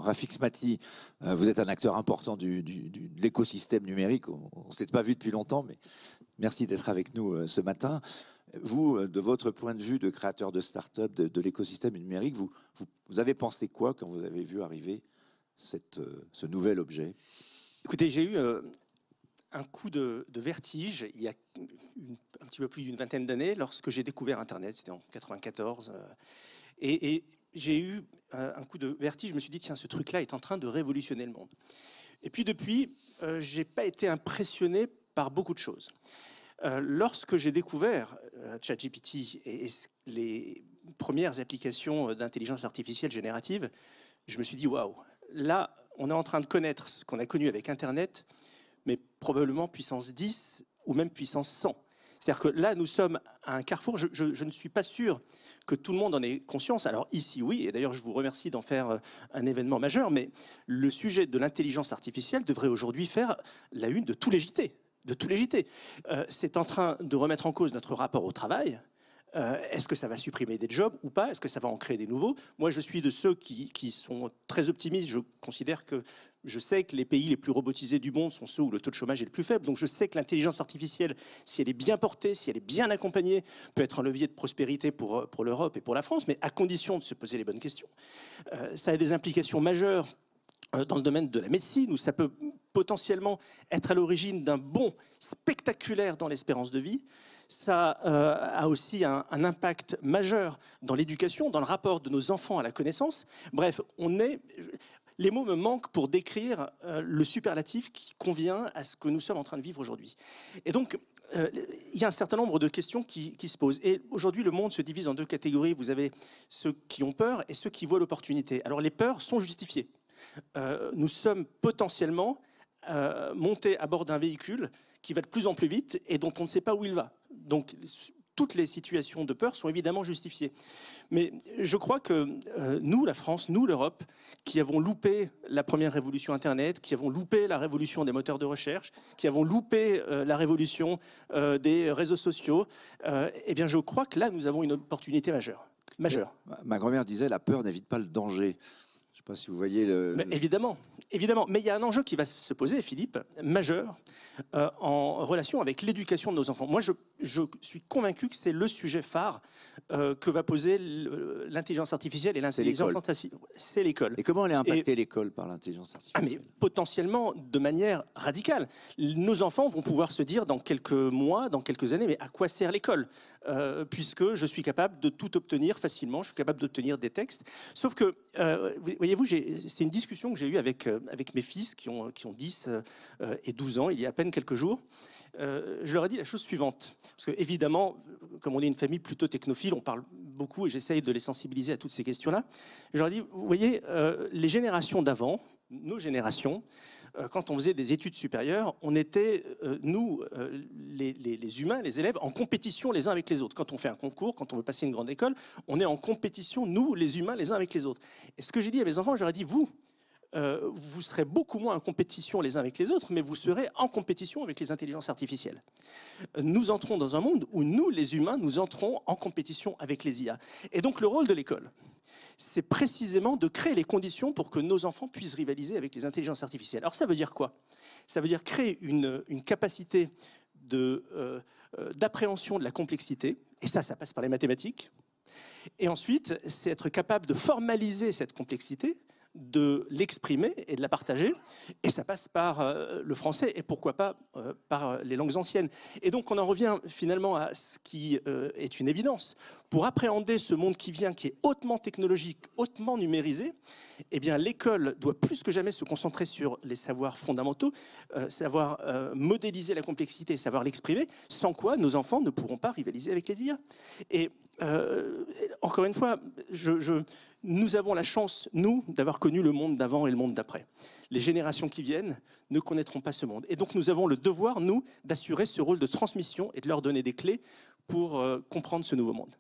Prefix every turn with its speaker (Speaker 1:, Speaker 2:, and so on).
Speaker 1: Rafik Smati, vous êtes un acteur important de l'écosystème numérique. On ne s'était pas vu depuis longtemps, mais merci d'être avec nous ce matin. Vous, de votre point de vue de créateur de start-up, de l'écosystème numérique, vous avez pensé quoi quand vous avez vu arriver ce nouvel objet?
Speaker 2: Écoutez, j'ai eu un coup de vertige il y a un petit peu plus d'une vingtaine d'années lorsque j'ai découvert Internet, c'était en 94. Et j'ai eu un coup de vertige, je me suis dit, tiens, ce truc-là est en train de révolutionner le monde. Et puis depuis, je n'ai pas été impressionné par beaucoup de choses. Lorsque j'ai découvert ChatGPT et les premières applications d'intelligence artificielle générative, je me suis dit, waouh, là, on est en train de connaître ce qu'on a connu avec Internet, mais probablement puissance 10 ou même puissance 100. C'est-à-dire que là, nous sommes à un carrefour. Je ne suis pas sûr que tout le monde en ait conscience. Alors ici, oui, et d'ailleurs, je vous remercie d'en faire un événement majeur, mais le sujet de l'intelligence artificielle devrait aujourd'hui faire la une de tous les JT. De tous les JT. C'est en train de remettre en cause notre rapport au travail. Est-ce que ça va supprimer des jobs ou pas? Est-ce que ça va en créer des nouveaux? Moi, je suis de ceux qui sont très optimistes. Je sais que les pays les plus robotisés du monde sont ceux où le taux de chômage est le plus faible. Donc je sais que l'intelligence artificielle, si elle est bien portée, si elle est bien accompagnée, peut être un levier de prospérité pour l'Europe et pour la France, mais à condition de se poser les bonnes questions. Ça a des implications majeures dans le domaine de la médecine, où ça peut potentiellement être à l'origine d'un bond spectaculaire dans l'espérance de vie. Ça a aussi un impact majeur dans l'éducation, dans le rapport de nos enfants à la connaissance. Bref, les mots me manquent pour décrire le superlatif qui convient à ce que nous sommes en train de vivre aujourd'hui. Et donc, il y a un certain nombre de questions qui se posent. Et aujourd'hui, le monde se divise en deux catégories. Vous avez ceux qui ont peur et ceux qui voient l'opportunité. Alors, les peurs sont justifiées. Nous sommes potentiellement montés à bord d'un véhicule qui va de plus en plus vite et dont on ne sait pas où il va. Donc, toutes les situations de peur sont évidemment justifiées. Mais je crois que nous, la France, nous, l'Europe, qui avons loupé la première révolution Internet, qui avons loupé la révolution des moteurs de recherche, qui avons loupé la révolution des réseaux sociaux, eh bien, je crois que là, nous avons une opportunité majeure.
Speaker 1: Ma grand-mère disait, la peur n'évite pas le danger. Je ne sais pas si vous voyez
Speaker 2: Mais évidemment. Mais il y a un enjeu qui va se poser, Philippe, majeur, en relation avec l'éducation de nos enfants. Moi, je suis convaincu que c'est le sujet phare que va poser l'intelligence artificielle et l'intelligence fantastique. C'est l'école.
Speaker 1: Et comment elle est impactée, l'école, par l'intelligence artificielle?
Speaker 2: Mais potentiellement de manière radicale. Nos enfants vont pouvoir se dire dans quelques mois, dans quelques années, mais à quoi sert l'école? Puisque je suis capable de tout obtenir facilement, je suis capable d'obtenir des textes. Sauf que, voyez-vous, c'est une discussion que j'ai eue avec mes fils qui ont 10 et 12 ans, il y a à peine quelques jours. Je leur ai dit la chose suivante. Parce que, évidemment, comme on est une famille plutôt technophile, on parle beaucoup et j'essaye de les sensibiliser à toutes ces questions-là. Je leur ai dit, vous voyez, les générations d'avant, nos générations, quand on faisait des études supérieures, on était, nous, les humains, les élèves, en compétition les uns avec les autres. Quand on fait un concours, quand on veut passer une grande école, on est en compétition, nous, les humains, les uns avec les autres. Et ce que j'ai dit à mes enfants, je leur ai dit, vous serez beaucoup moins en compétition les uns avec les autres, mais vous serez en compétition avec les intelligences artificielles. Nous entrons dans un monde où nous, les humains, nous entrons en compétition avec les IA. Et donc le rôle de l'école, c'est précisément de créer les conditions pour que nos enfants puissent rivaliser avec les intelligences artificielles. Alors ça veut dire quoi? Ça veut dire créer une capacité d'appréhension de la complexité, et ça passe par les mathématiques. Et ensuite, c'est être capable de formaliser cette complexité, de l'exprimer et de la partager, et ça passe par le français, et pourquoi pas par les langues anciennes. Et donc on en revient finalement à ce qui est une évidence. Pour appréhender ce monde qui vient, qui est hautement technologique, hautement numérisé, eh bien l'école doit plus que jamais se concentrer sur les savoirs fondamentaux, savoir modéliser la complexité, savoir l'exprimer, sans quoi nos enfants ne pourront pas rivaliser avec les IA. Et encore une fois, nous avons la chance, nous, d'avoir connu le monde d'avant et le monde d'après. Les générations qui viennent ne connaîtront pas ce monde. Et donc nous avons le devoir, nous, d'assurer ce rôle de transmission et de leur donner des clés pour comprendre ce nouveau monde.